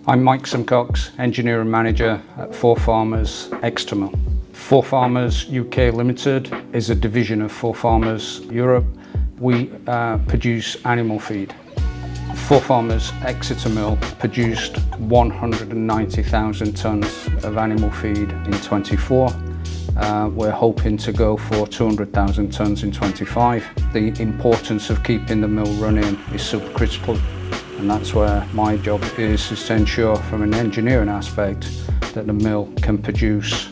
I'm Mike Simcox, Engineer and Manager at ForFarmers Exeter. ForFarmers UK Limited is a division of ForFarmers Europe. We produce animal feed. ForFarmers Exeter mill produced 190,000 tonnes of animal feed in 24. We're hoping to go for 200,000 tonnes in 25. The importance of keeping the mill running is super critical, and that's where my job is to ensure from an engineering aspect that the mill can produce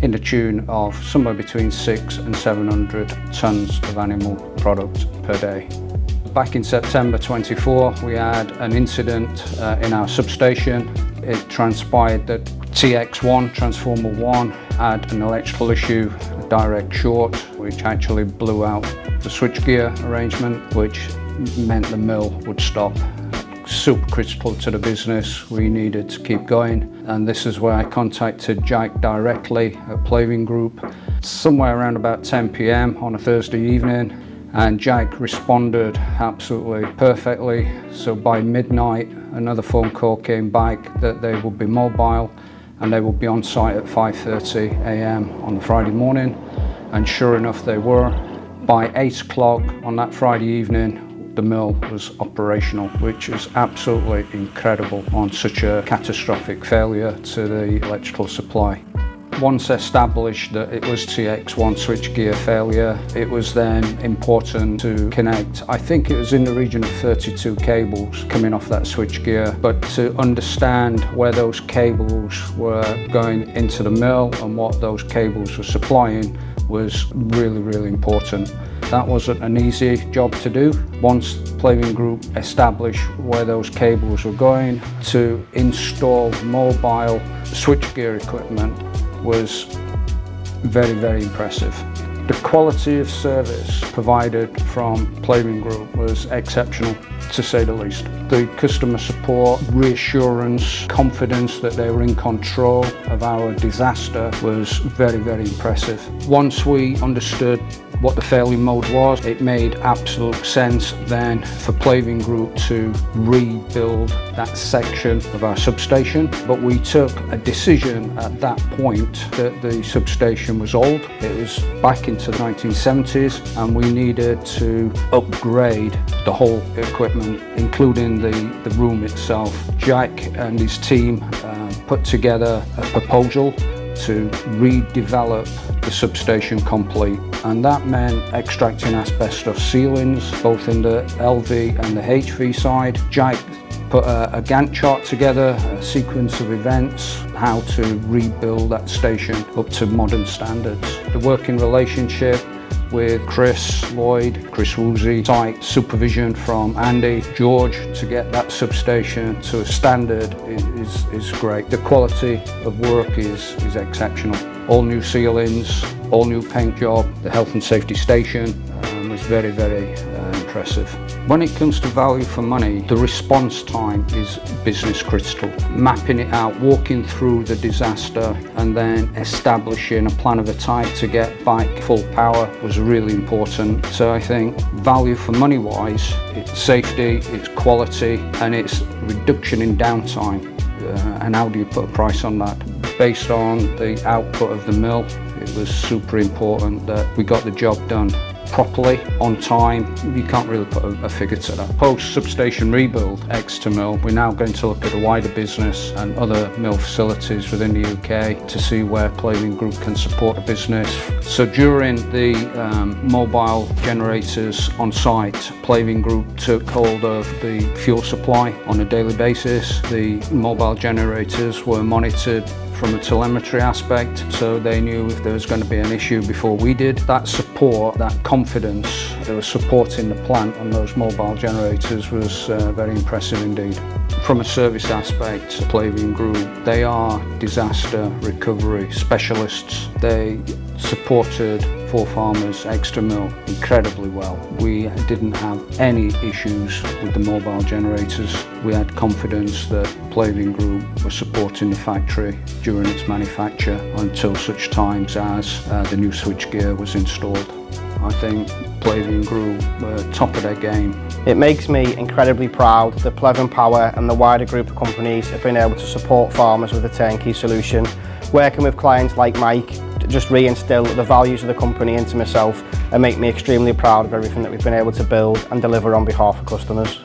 in the tune of somewhere between 600 and 700 tonnes of animal product per day. Back in September 24, we had an incident in our substation. It transpired that TX1, Transformer 1, had an electrical issue, a direct short, which actually blew out the switchgear arrangement, which meant the mill would stop. Super critical to the business. We needed to keep going, and this is where I contacted Jack directly at Pleavin Group, somewhere around about 10 p.m. on a Thursday evening. And Jack responded absolutely perfectly. So by midnight, another phone call came back that they would be mobile and they would be on site at 5:30 a.m. on the Friday morning. And sure enough, they were. By 8 o'clock on that Friday evening, the mill was operational, which is absolutely incredible on such a catastrophic failure to the electrical supply. Once established that it was TX1 switchgear failure, it was then important to connect, I think it was in the region of 32 cables coming off that switchgear, but to understand where those cables were going into the mill and what those cables were supplying was really, really important. That wasn't an easy job to do. Once Pleavin Group established where those cables were going, to install mobile switchgear equipment was very, very impressive. The quality of service provided from Pleavin Group was exceptional, to say the least. The customer support, reassurance, confidence that they were in control of our disaster was very, very impressive. Once we understood what the failure mode was, it made absolute sense then for Pleavin Group to rebuild that section of our substation. But we took a decision at that point that the substation was old. It was back into the 1970s, and we needed to upgrade the whole equipment, including the room itself. Jack and his team put together a proposal to redevelop the substation complete, and that meant extracting asbestos ceilings both in the LV and the HV side. Jack put a Gantt chart together, a sequence of events, how to rebuild that station up to modern standards. The working relationship with Chris Woozy, site supervision from Andy, George, to get that substation to a standard is great. The quality of work is exceptional. All new ceilings, all new paint job. The health and safety station was very, very impressive. When it comes to value for money, the response time is business critical. Mapping it out, walking through the disaster, and then establishing a plan of attack to get back full power was really important. So I think value for money wise, it's safety, it's quality, and it's reduction in downtime. And how do you put a price on that? Based on the output of the mill, it was super important that we got the job done properly, on time. You can't really put a figure to that. Post substation rebuild, Exeter mill, we're now going to look at the wider business and other mill facilities within the UK to see where Pleavin Group can support the business. So during the mobile generators on site, Pleavin Group took hold of the fuel supply on a daily basis. The mobile generators were monitored from a telemetry aspect, so they knew if there was going to be an issue before we did. That support, that confidence, they were supporting the plant on those mobile generators was very impressive indeed. From a service aspect, Pleavin Group, they are disaster recovery specialists. They supported ForFarmers Exeter mill incredibly well. We didn't have any issues with the mobile generators. We had confidence that Pleavin Group were supporting the factory during its manufacture until such times as the new switchgear was installed. I think Pleavin Group were top of their game. It makes me incredibly proud that Pleavin Power and the wider group of companies have been able to support farmers with a turnkey solution. Working with clients like Mike to just reinstill the values of the company into myself and make me extremely proud of everything that we've been able to build and deliver on behalf of customers.